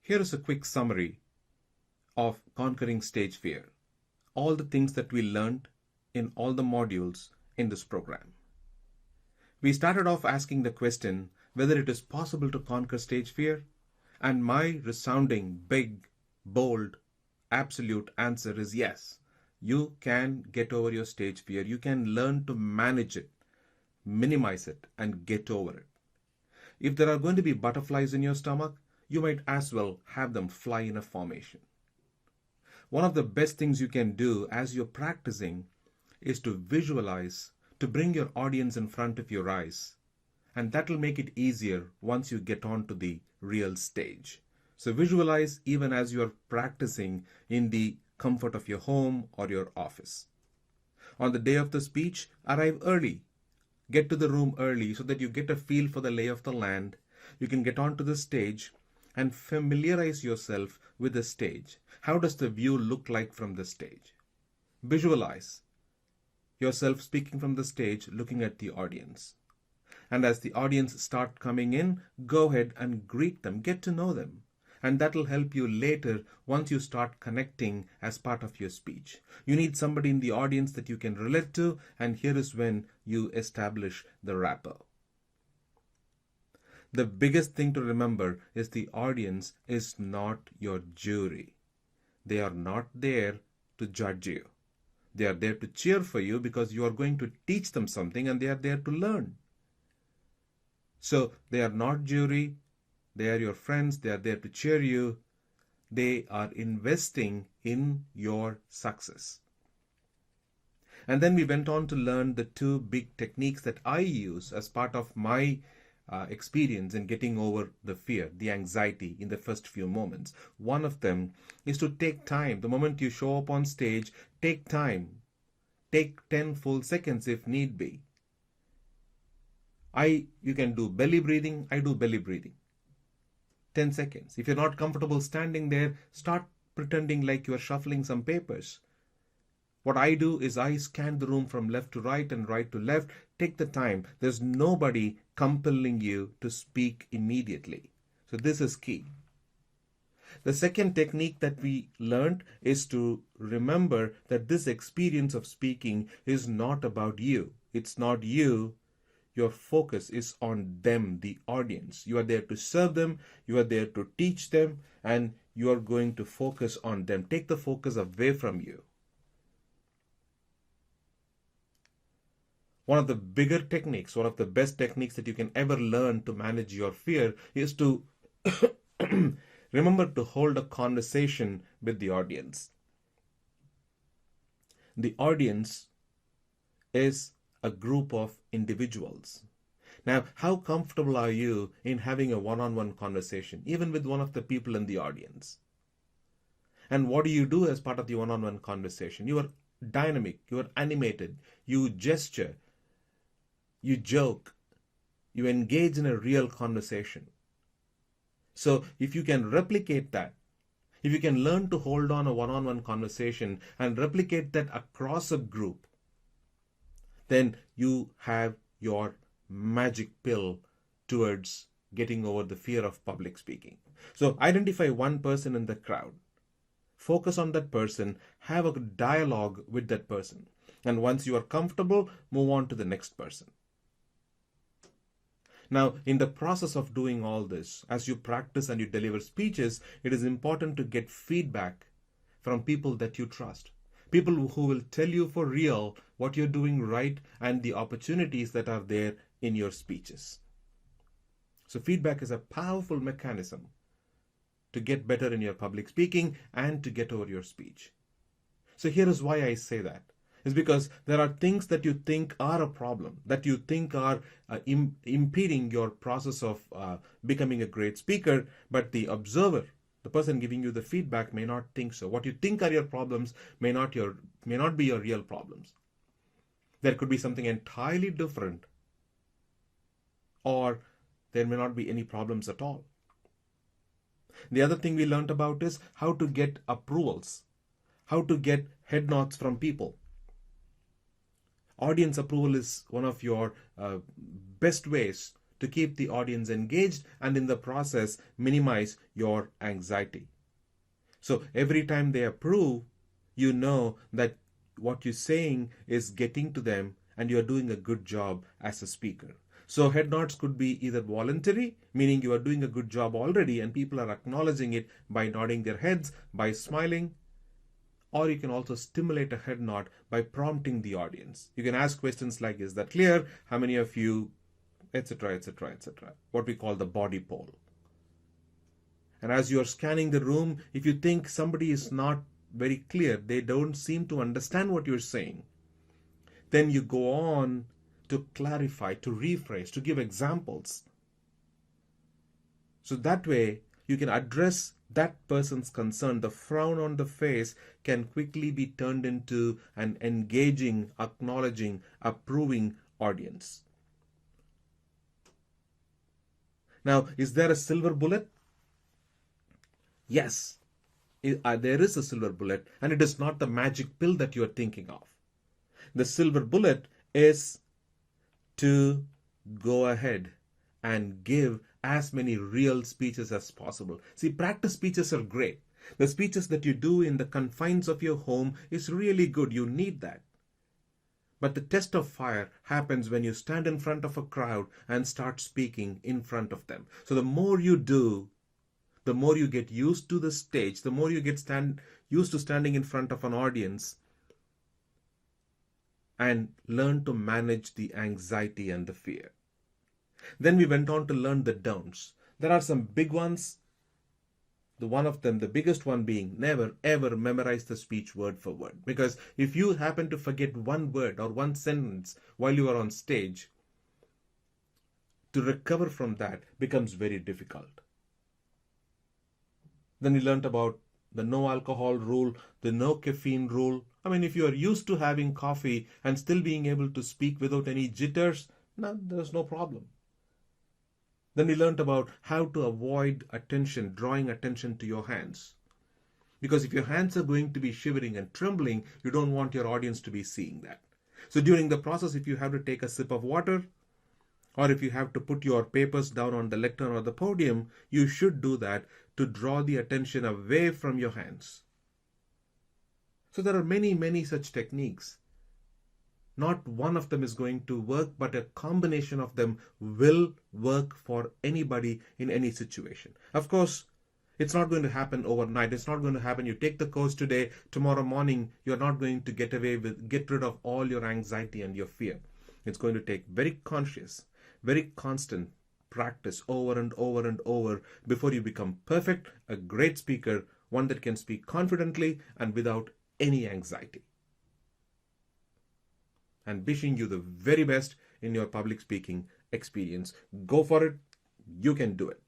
Here is a quick summary of conquering stage fear. All the things that we learned in all the modules in this program. We started off asking the question whether it is possible to conquer stage fear, and my resounding, big, bold, absolute answer is yes. You can get over your stage fear. You can learn to manage it, minimize it, and get over it. If there are going to be butterflies in your stomach, you might as well have them fly in a formation. One of the best things you can do as you're practicing is to visualize, to bring your audience in front of your eyes. And that will make it easier once you get onto the real stage. So visualize even as you are practicing in the comfort of your home or your office. On the day of the speech, arrive early. Get to the room early so that you get a feel for the lay of the land. You can get onto the stage and familiarize yourself with the stage. How does the view look like from the stage? Visualize yourself speaking from the stage, looking at the audience. And as the audience start coming in, go ahead and greet them, get to know them. And that will help you later once you start connecting as part of your speech. You need somebody in the audience that you can relate to, and here is when you establish the rapport. The biggest thing to remember is the audience is not your jury. They are not there to judge you. They are there to cheer for you because you are going to teach them something and they are there to learn. So they are not jury. They are your friends. They are there to cheer you. They are investing in your success. And then we went on to learn the two big techniques that I use as part of my experience in getting over the fear, the anxiety in the first few moments. One of them is to take time. The moment you show up on stage, take time. Take 10 full seconds if need be. You can do belly breathing. I do belly breathing. 10 seconds. If you're not comfortable standing there, start pretending like you are shuffling some papers. What I do is I scan the room from left to right and right to left. Take the time. There's nobody compelling you to speak immediately. So this is key. The second technique that we learned is to remember that this experience of speaking is not about you. It's not you. Your focus is on them, the audience. You are there to serve them. You are there to teach them. And you are going to focus on them. Take the focus away from you. One of the bigger techniques, one of the best techniques that you can ever learn to manage your fear is to remember to hold a conversation with the audience. The audience is a group of individuals. Now, how comfortable are you in having a one-on-one conversation, even with one of the people in the audience? And what do you do as part of the one-on-one conversation? You are dynamic, you are animated, you gesture, you joke, you engage in a real conversation. So if you can replicate that, if you can learn to hold on a one-on-one conversation and replicate that across a group, then you have your magic pill towards getting over the fear of public speaking. So identify one person in the crowd. Focus on that person, have a dialogue with that person. And once you are comfortable, move on to the next person. Now, in the process of doing all this, as you practice and you deliver speeches, it is important to get feedback from people that you trust. People who will tell you for real what you're doing right and the opportunities that are there in your speeches. So feedback is a powerful mechanism to get better in your public speaking and to get over your speech. So here is why I say that. Is because there are things that you think are a problem, that you think are impeding your process of becoming a great speaker, but the observer, the person giving you the feedback, may not think so. What you think are your problems may not be your real problems. There could be something entirely different, or there may not be any problems at all. The other thing we learned about is how to get approvals, how to get head nods from people. Audience approval is one of your best ways to keep the audience engaged and in the process minimize your anxiety. So every time they approve, you know that what you're saying is getting to them and you're doing a good job as a speaker. So head nods could be either voluntary, meaning you are doing a good job already and people are acknowledging it by nodding their heads, by smiling, or you can also stimulate a head nod by prompting the audience. You can ask questions like, is that clear? How many of you, etc., etc., etc. What we call the body poll. And as you are scanning the room, if you think somebody is not very clear, they don't seem to understand what you're saying, then you go on to clarify, to rephrase, to give examples. So that way you can address that person's concern. The frown on the face can quickly be turned into an engaging, acknowledging, approving audience. Now, is there a silver bullet? Yes, there is a silver bullet, and it is not the magic pill that you are thinking of. The silver bullet is to go ahead and give as many real speeches as possible. See, practice speeches are great. The speeches that you do in the confines of your home is really good. You need that. But the test of fire happens when you stand in front of a crowd and start speaking in front of them. So the more you do, the more you get used to the stage, the more you get used to standing in front of an audience and learn to manage the anxiety and the fear. Then we went on to learn the don'ts. There are some big ones. One of them, the biggest one being never ever memorize the speech word for word. Because if you happen to forget one word or one sentence while you are on stage, to recover from that becomes very difficult. Then we learned about the no alcohol rule, the no caffeine rule. I mean, if you are used to having coffee and still being able to speak without any jitters, there's no problem. Then we learned about how to avoid drawing attention to your hands. Because if your hands are going to be shivering and trembling, you don't want your audience to be seeing that. So during the process, if you have to take a sip of water, or if you have to put your papers down on the lectern or the podium, you should do that to draw the attention away from your hands. So there are many, many such techniques. Not one of them is going to work, but a combination of them will work for anybody in any situation. Of course, it's not going to happen overnight. It's not going to happen. You take the course today, tomorrow morning, you're not going to get rid of all your anxiety and your fear. It's going to take very conscious, very constant practice over and over and over before you become perfect, a great speaker, one that can speak confidently and without any anxiety. And wishing you the very best in your public speaking experience. Go for it. You can do it.